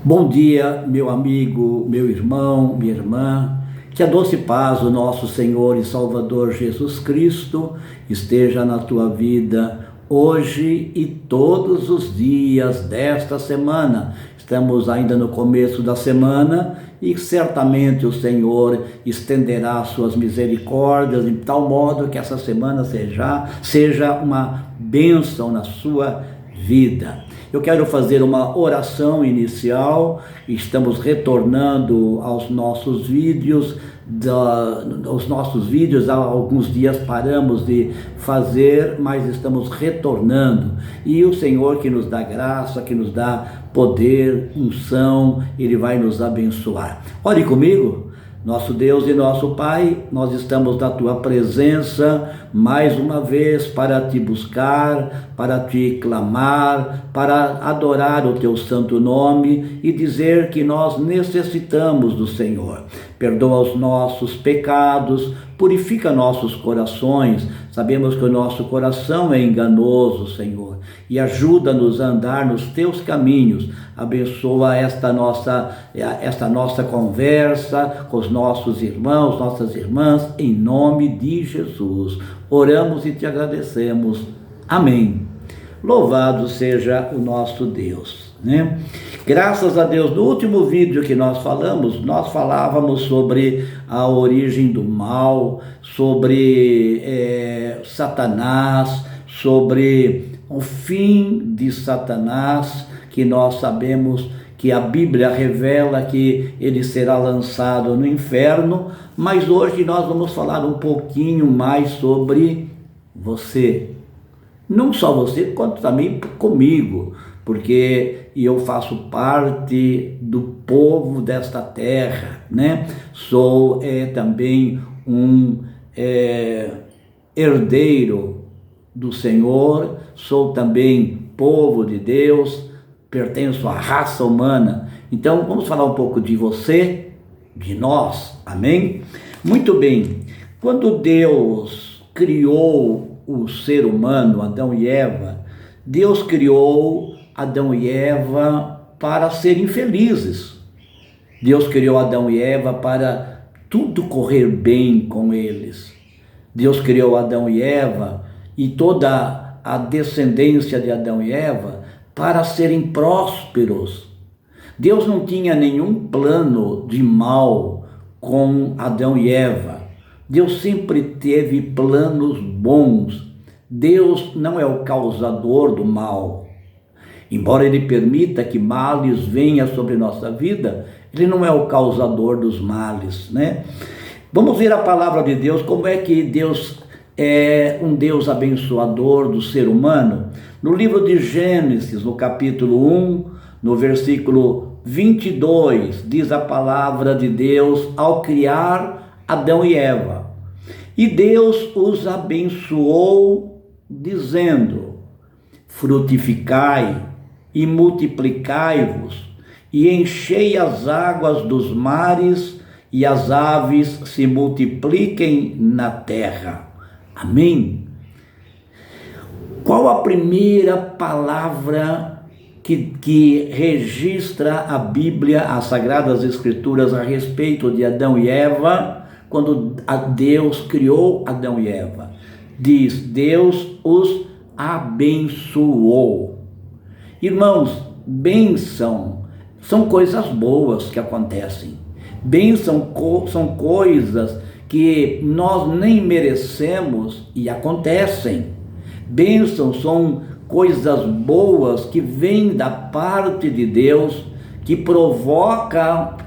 Bom dia, meu amigo, meu irmão, minha irmã. Que a doce paz do nosso Senhor e Salvador Jesus Cristo esteja na tua vida hoje e todos os dias desta semana. Estamos ainda no começo da semana e certamente o Senhor estenderá suas misericórdias em tal modo que essa semana seja uma bênção na sua vida. Eu quero fazer uma oração inicial. Estamos retornando aos nossos vídeos. Há alguns dias paramos de fazer, mas estamos retornando. E o Senhor que nos dá graça, que nos dá poder, unção, Ele vai nos abençoar. Ore comigo. Nosso Deus e nosso Pai, nós estamos na Tua presença mais uma vez para Te buscar, para Te clamar, para adorar o Teu santo nome e dizer que nós necessitamos do Senhor. Perdoa os nossos pecados, purifica nossos corações. Sabemos que o nosso coração é enganoso, Senhor, e ajuda-nos a andar nos Teus caminhos. Abençoa esta nossa conversa com os nossos irmãos, nossas irmãs, em nome de Jesus. Oramos e Te agradecemos. Amém. Louvado seja o nosso Deus, né? Graças a Deus, no último vídeo que nós falávamos sobre a origem do mal, sobre Satanás, sobre o fim de Satanás, que nós sabemos que a Bíblia revela que ele será lançado no inferno, mas hoje nós vamos falar um pouquinho mais sobre você. Não só você, quanto também comigo, porque eu faço parte do povo desta terra, né? Sou também um herdeiro do Senhor, sou também povo de Deus, pertenço à raça humana. Então vamos falar um pouco de você, de nós, amém? Muito bem, quando Deus criou o ser humano, Adão e Eva, Deus criou Adão e Eva para serem felizes. Deus criou Adão e Eva para tudo correr bem com eles. Deus criou Adão e Eva e toda a descendência de Adão e Eva para serem prósperos. Deus não tinha nenhum plano de mal com Adão e Eva. Deus sempre teve planos bons. Deus não é o causador do mal. Embora Ele permita que males venham sobre nossa vida, Ele não é o causador dos males, né? Vamos ver a palavra de Deus, como é que Deus é um Deus abençoador do ser humano. No livro de Gênesis, no capítulo 1, no versículo 22, diz a palavra de Deus ao criar Adão e Eva. E Deus os abençoou, dizendo: frutificai e multiplicai-vos, e enchei as águas dos mares, e as aves se multipliquem na terra. Amém? Qual a primeira palavra que registra a Bíblia, as Sagradas Escrituras, a respeito de Adão e Eva, quando Deus criou Adão e Eva? Diz: Deus os abençoou. Irmãos, bênção são coisas boas que acontecem. Bênção são coisas que nós nem merecemos e acontecem. Bênçãos são coisas boas que vêm da parte de Deus, que provocam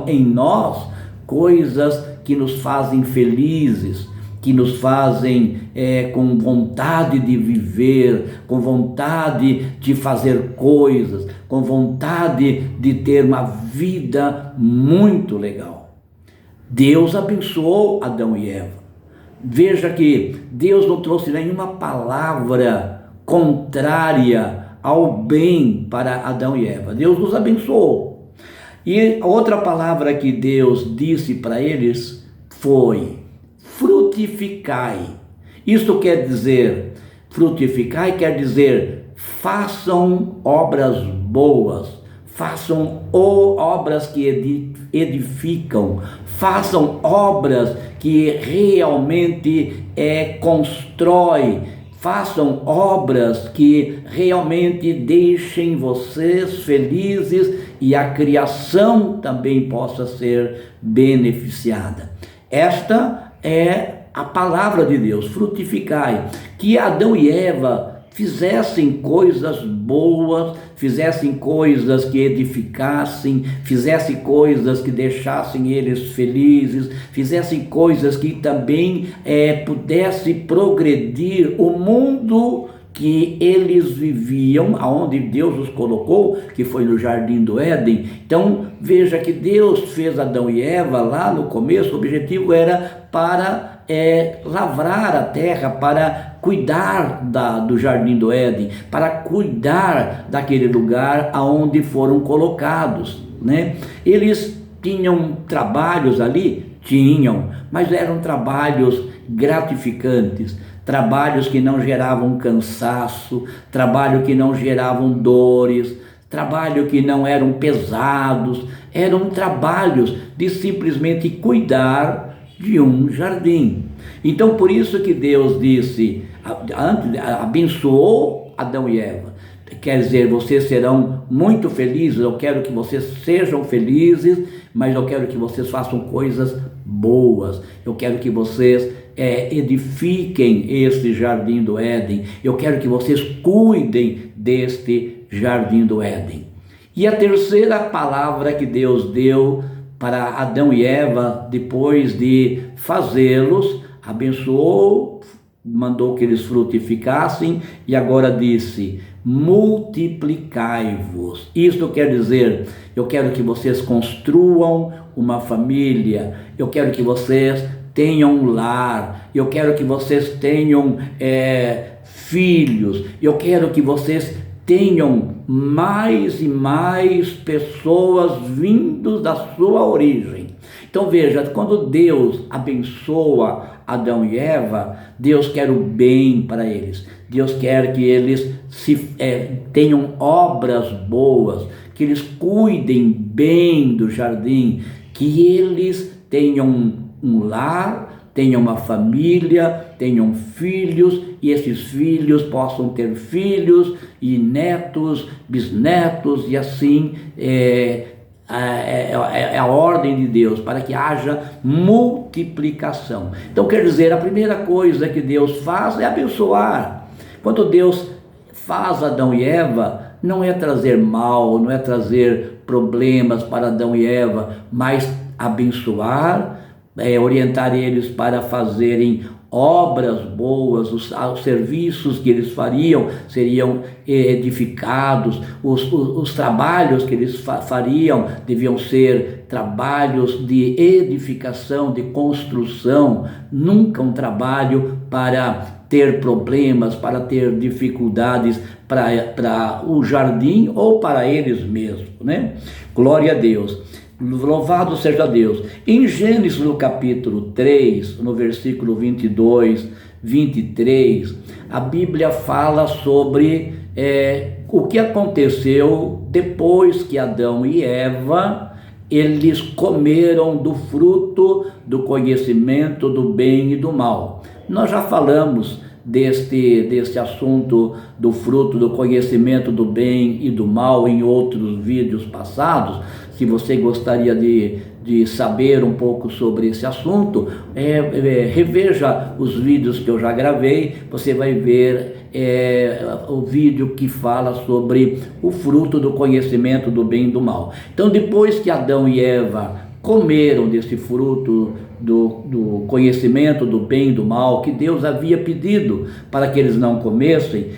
em nós coisas que nos fazem felizes, que nos fazem com vontade de viver, com vontade de fazer coisas, com vontade de ter uma vida muito legal. Deus abençoou Adão e Eva. Veja que Deus não trouxe nenhuma palavra contrária ao bem para Adão e Eva. Deus os abençoou. E a outra palavra que Deus disse para eles foi: frutificai. Isto quer dizer, frutificai quer dizer, façam obras boas, façam obras que edificam, façam obras que realmente constrói, façam obras que realmente deixem vocês felizes e a criação também possa ser beneficiada. Esta é a palavra de Deus, frutificai, que Adão e Eva fizessem coisas boas, fizessem coisas que edificassem, fizessem coisas que deixassem eles felizes, fizessem coisas que também pudesse progredir o mundo que eles viviam, aonde Deus os colocou, que foi no Jardim do Éden. Então veja que Deus fez Adão e Eva lá no começo, o objetivo era para lavrar a terra, para cuidar do Jardim do Éden, para cuidar daquele lugar aonde foram colocados, né? Eles tinham trabalhos ali? Tinham, mas eram trabalhos gratificantes, trabalhos que não geravam cansaço, trabalho que não geravam dores, trabalho que não eram pesados, eram trabalhos de simplesmente cuidar de um jardim. Então por isso que Deus disse, abençoou Adão e Eva, quer dizer, vocês serão muito felizes, eu quero que vocês sejam felizes, mas eu quero que vocês façam coisas boas, eu quero que vocês edifiquem este Jardim do Éden, eu quero que vocês cuidem deste Jardim do Éden. E a terceira palavra que Deus deu para Adão e Eva, depois de fazê-los, abençoou, mandou que eles frutificassem e agora disse, multiplicai-vos. Isto quer dizer, eu quero que vocês construam uma família, eu quero que vocês tenham um lar, eu quero que vocês tenham filhos, eu quero que vocês tenham mais e mais pessoas vindos da sua origem. Então veja, quando Deus abençoa Adão e Eva, Deus quer o bem para eles. Deus quer que eles tenham obras boas, que eles cuidem bem do jardim, que eles tenham um lar, tenham uma família, tenham filhos, e esses filhos possam ter filhos e netos, bisnetos, e assim é a ordem de Deus, para que haja multiplicação. Então quer dizer, a primeira coisa que Deus faz é abençoar. Quando Deus faz Adão e Eva, não é trazer mal, não é trazer problemas para Adão e Eva, mas abençoar, orientar eles para fazerem obras boas, os serviços que eles fariam seriam edificados, os trabalhos que eles fariam deviam ser trabalhos de edificação, de construção, nunca um trabalho para ter problemas, para ter dificuldades para o jardim ou para eles mesmos, né? Glória a Deus. Louvado seja Deus. Em Gênesis, no capítulo 3, no versículo 22, 23, a Bíblia fala sobre o que aconteceu depois que Adão e Eva, eles comeram do fruto do conhecimento do bem e do mal. Nós já falamos deste assunto do fruto do conhecimento do bem e do mal em outros vídeos passados. Se você gostaria de saber um pouco sobre esse assunto, reveja os vídeos que eu já gravei, você vai ver o vídeo que fala sobre o fruto do conhecimento do bem e do mal. Então, depois que Adão e Eva comeram desse fruto do conhecimento do bem e do mal, que Deus havia pedido para que eles não comessem,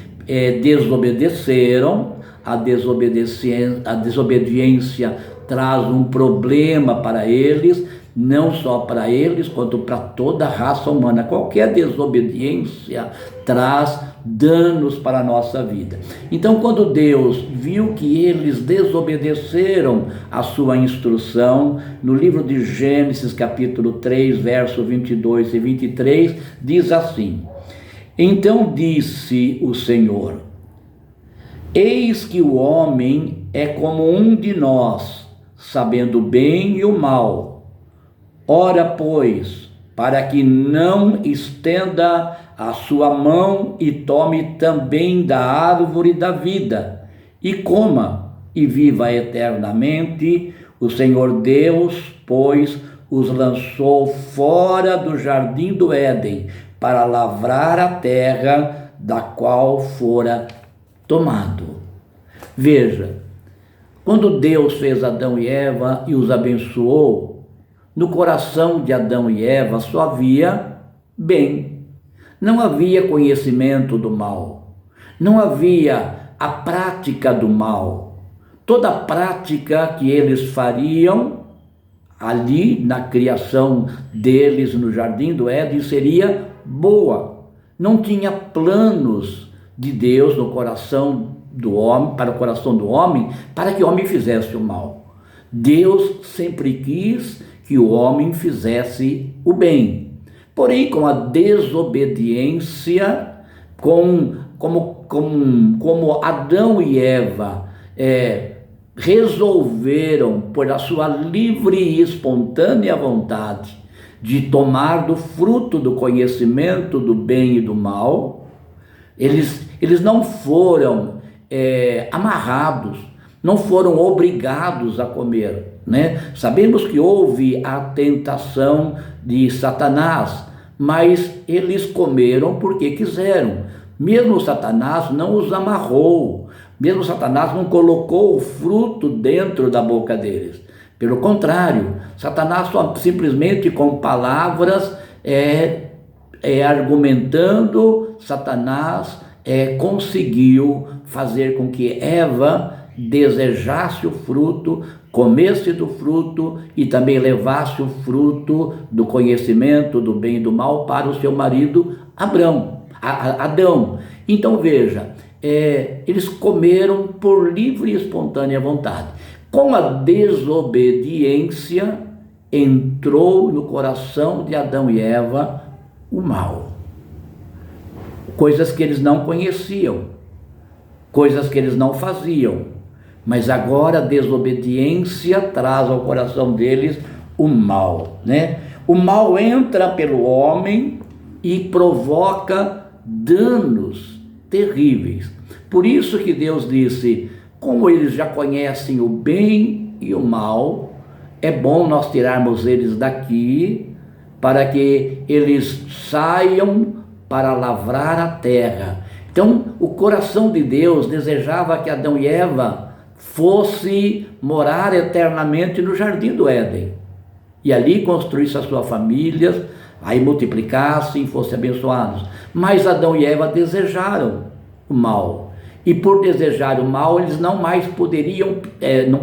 desobedeceram. A desobediência traz um problema para eles, não só para eles, quanto para toda a raça humana. Qualquer desobediência traz danos para a nossa vida. Então, quando Deus viu que eles desobedeceram a sua instrução, no livro de Gênesis, capítulo 3, verso 22 e 23, diz assim: Então disse o Senhor: Eis que o homem é como um de nós, sabendo o bem e o mal. Ora, pois, para que não estenda a sua mão e tome também da árvore da vida, e coma e viva eternamente, o Senhor Deus, pois, os lançou fora do jardim do Éden, para lavrar a terra da qual fora tomado. Veja, quando Deus fez Adão e Eva e os abençoou, no coração de Adão e Eva só havia bem. Não havia conhecimento do mal. Não havia a prática do mal. Toda a prática que eles fariam ali na criação deles no jardim do Éden seria boa. Não tinha planos de Deus no coração do homem, para o coração do homem, para que o homem fizesse o mal. Deus sempre quis que o homem fizesse o bem. Porém, com a desobediência, como Adão e Eva resolveram, por a sua livre e espontânea vontade, de tomar do fruto do conhecimento do bem e do mal, eles não foram amarrados, não foram obrigados a comer, né? Sabemos que houve a tentação de Satanás, mas eles comeram porque quiseram. Mesmo Satanás não os amarrou, mesmo Satanás não colocou o fruto dentro da boca deles. Pelo contrário, Satanás só simplesmente com palavras argumentando, Satanás conseguiu fazer com que Eva desejasse o fruto, comesse do fruto e também levasse o fruto do conhecimento do bem e do mal para o seu marido Adão. Então veja, eles comeram por livre e espontânea vontade. Com a desobediência entrou no coração de Adão e Eva o mal. Coisas que eles não conheciam, coisas que eles não faziam, mas agora a desobediência traz ao coração deles o mal, né? O mal entra pelo homem e provoca danos terríveis. Por isso que Deus disse, como eles já conhecem o bem e o mal, é bom nós tirarmos eles daqui, para que eles saiam para lavrar a terra. Então, o coração de Deus desejava que Adão e Eva fosse morar eternamente no jardim do Éden, e ali construísse as suas famílias, aí multiplicassem e fossem abençoados. Mas Adão e Eva desejaram o mal, e por desejar o mal, eles não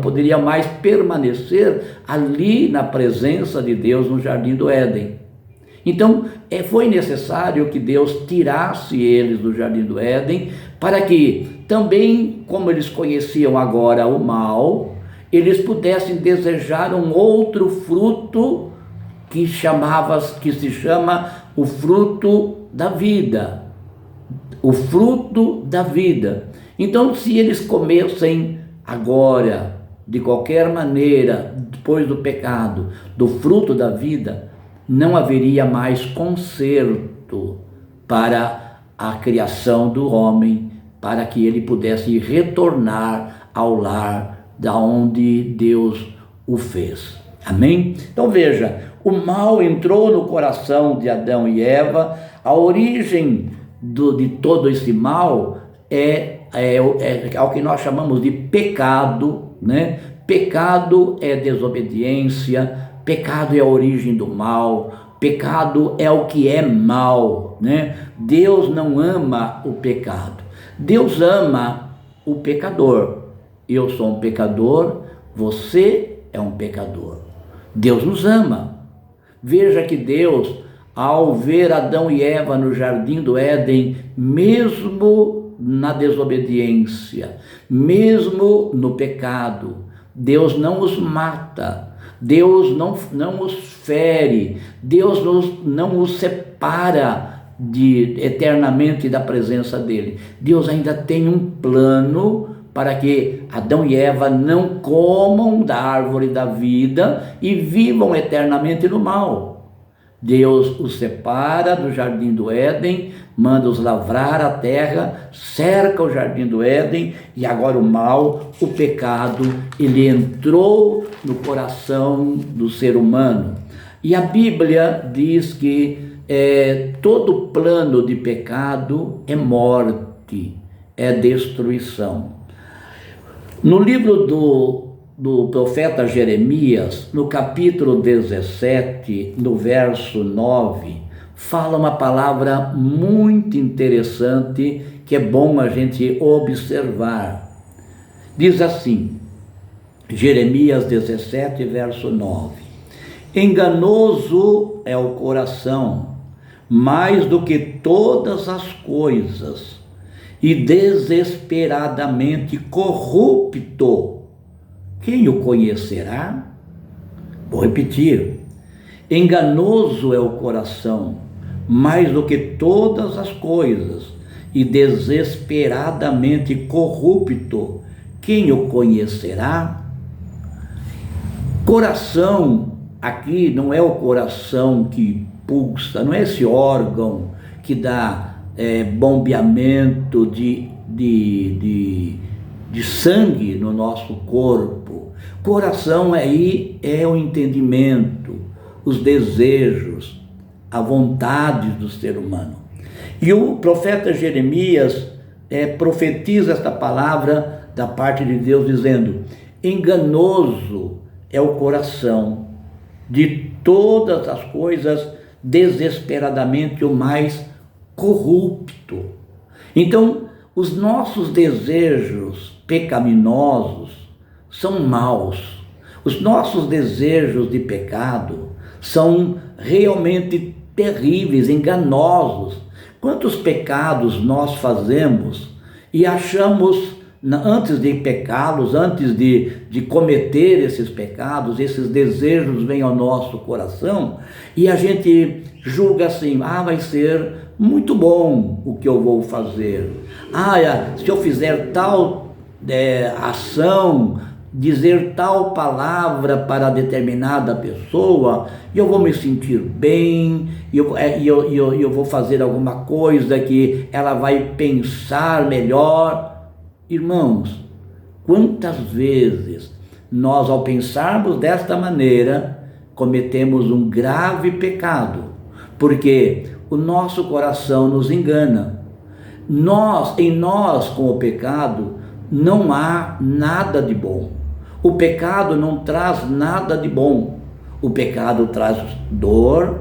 poderiam mais permanecer ali na presença de Deus no jardim do Éden. Então, foi necessário que Deus tirasse eles do jardim do Éden, para que também, como eles conheciam agora o mal, eles pudessem desejar um outro fruto que se chama o fruto da vida. O fruto da vida. Então, se eles comessem agora, de qualquer maneira, depois do pecado, do fruto da vida, não haveria mais conserto para a criação do homem, para que ele pudesse retornar ao lar da onde Deus o fez. Amém? Então veja, o mal entrou no coração de Adão e Eva. A origem de todo esse mal é o que nós chamamos de pecado, né? Pecado é desobediência, pecado é a origem do mal, pecado é o que é mal, né? Deus não ama o pecado, Deus ama o pecador. Eu sou um pecador, você é um pecador. Deus nos ama. Veja que Deus, ao ver Adão e Eva no jardim do Éden, mesmo na desobediência, mesmo no pecado, Deus não os mata, Deus não os fere, Deus não os separa eternamente da presença dele. Deus ainda tem um plano para que Adão e Eva não comam da árvore da vida e vivam eternamente no mal. Deus os separa do jardim do Éden, manda-os lavrar a terra, cerca o jardim do Éden, e agora o mal, o pecado, ele entrou no coração do ser humano. E a Bíblia diz que todo plano de pecado é morte, é destruição. No livro do profeta Jeremias, no capítulo 17, no verso 9, fala uma palavra muito interessante que é bom a gente observar. Diz assim, Jeremias 17, verso 9: enganoso é o coração, mais do que todas as coisas, e desesperadamente corrupto. Quem o conhecerá? Vou repetir. Enganoso é o coração, mais do que todas as coisas, e desesperadamente corrupto. Quem o conhecerá? Coração, aqui não é o coração que pulsa, não é esse órgão que dá bombeamento de sangue no nosso corpo. Coração aí é o entendimento, os desejos, a vontade do ser humano. E o profeta Jeremias profetiza esta palavra da parte de Deus, dizendo: enganoso é o coração, de todas as coisas desesperadamente o mais corrupto. Então, os nossos desejos pecaminosos são maus. Os nossos desejos de pecado são realmente terríveis, enganosos. Quantos pecados nós fazemos e achamos, antes de pecá-los, antes de cometer esses pecados, esses desejos vêm ao nosso coração e a gente julga assim: vai ser muito bom o que eu vou fazer. Se eu fizer tal ação, dizer tal palavra para determinada pessoa, eu vou me sentir bem, eu vou fazer alguma coisa que ela vai pensar melhor. Irmãos, quantas vezes nós, ao pensarmos desta maneira, cometemos um grave pecado, porque o nosso coração nos engana. Em nós, com o pecado, não há nada de bom. O pecado não traz nada de bom. O pecado traz dor,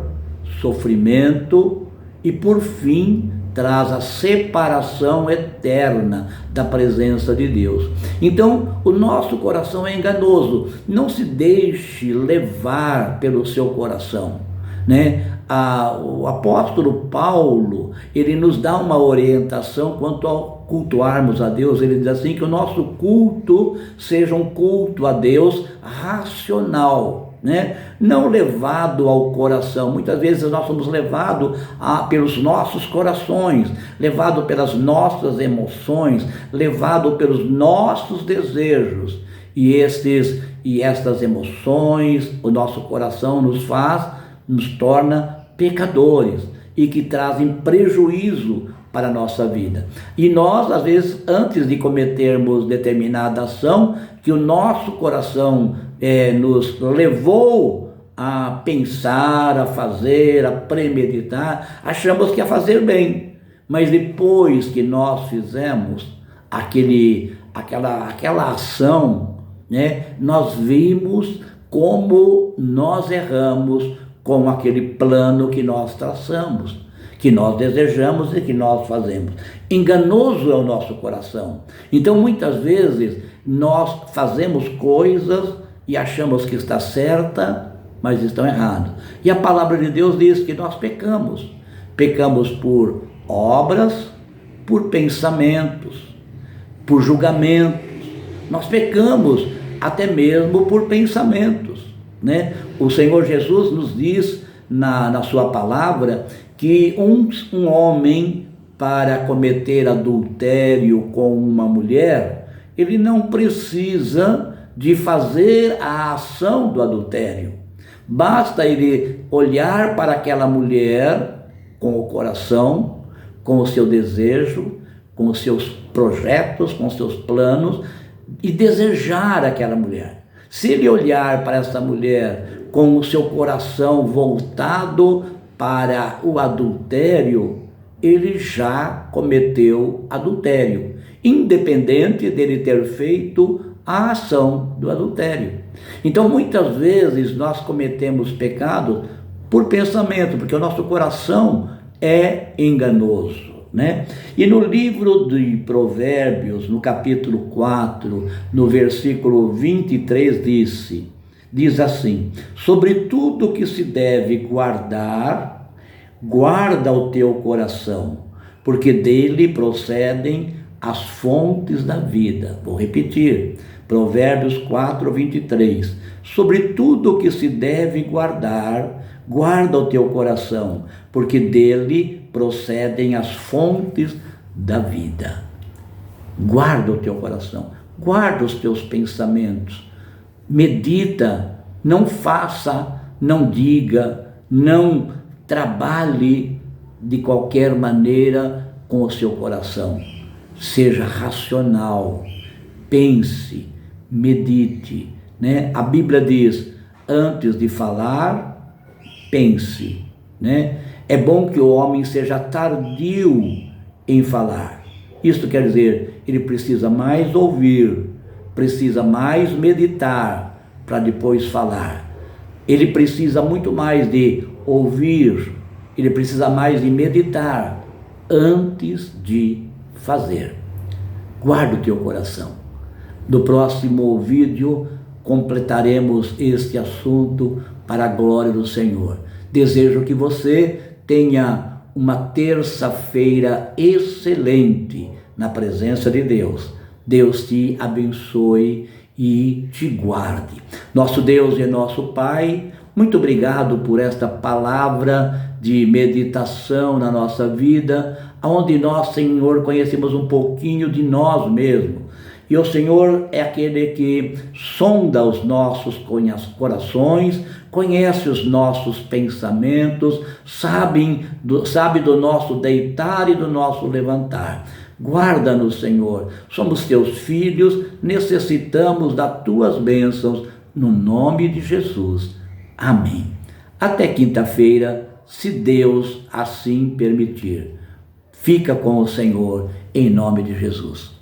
sofrimento e, por fim, traz a separação eterna da presença de Deus. Então, o nosso coração é enganoso. Não se deixe levar pelo seu coração, né? O apóstolo Paulo, ele nos dá uma orientação quanto ao cultuarmos a Deus. Ele diz assim, que o nosso culto seja um culto a Deus racional, né? Não levado ao coração. Muitas vezes nós somos levados pelos nossos corações, levados pelas nossas emoções, levados pelos nossos desejos, e estas emoções, o nosso coração nos torna pecadores e que trazem prejuízo para a nossa vida. E nós, às vezes, antes de cometermos determinada ação, que o nosso coração nos levou a pensar, a fazer, a premeditar, achamos que ia fazer bem, mas depois que nós fizemos aquela ação, né, nós vimos como nós erramos com aquele plano que nós traçamos, que nós desejamos e que nós fazemos. Enganoso é o nosso coração. Então, muitas vezes, nós fazemos coisas e achamos que está certa, mas estão erradas. E a palavra de Deus diz que nós pecamos. Pecamos por obras, por pensamentos, por julgamentos. Nós pecamos até mesmo por pensamentos, né? O Senhor Jesus nos diz na sua palavra que um homem, para cometer adultério com uma mulher, ele não precisa de fazer a ação do adultério. Basta ele olhar para aquela mulher com o coração, com o seu desejo, com os seus projetos, com os seus planos, e desejar aquela mulher. Se ele olhar para essa mulher com o seu coração voltado para o adultério, ele já cometeu adultério, independente dele ter feito a ação do adultério. Então, muitas vezes nós cometemos pecado por pensamento, porque o nosso coração é enganoso, né? E no livro de Provérbios, no capítulo 4, no versículo 23, diz assim: sobre tudo que se deve guardar, guarda o teu coração, porque dele procedem as fontes da vida. Vou repetir, Provérbios 4, 23. Sobre tudo que se deve guardar, guarda o teu coração, porque dele procedem as fontes da vida. Guarda o teu coração, guarda os teus pensamentos, medita, não faça, não diga, não trabalhe de qualquer maneira com o seu coração. Seja racional, pense, medite, né? A Bíblia diz, antes de falar, pense, né? É bom que o homem seja tardio em falar. Isto quer dizer, ele precisa mais ouvir, precisa mais meditar para depois falar. Ele precisa muito mais de ouvir, ele precisa mais de meditar antes de fazer. Guarda o teu coração. No próximo vídeo completaremos este assunto para a glória do Senhor. Desejo que você tenha uma terça-feira excelente na presença de Deus. Deus te abençoe e te guarde. Nosso Deus e nosso Pai, muito obrigado por esta palavra de meditação na nossa vida, onde nós, Senhor, conhecemos um pouquinho de nós mesmos. E o Senhor é aquele que sonda os nossos corações, conhece os nossos pensamentos, sabe do nosso deitar e do nosso levantar. Guarda-nos, Senhor. Somos teus filhos, necessitamos das tuas bênçãos, no nome de Jesus. Amém. Até quinta-feira, se Deus assim permitir. Fica com o Senhor, em nome de Jesus.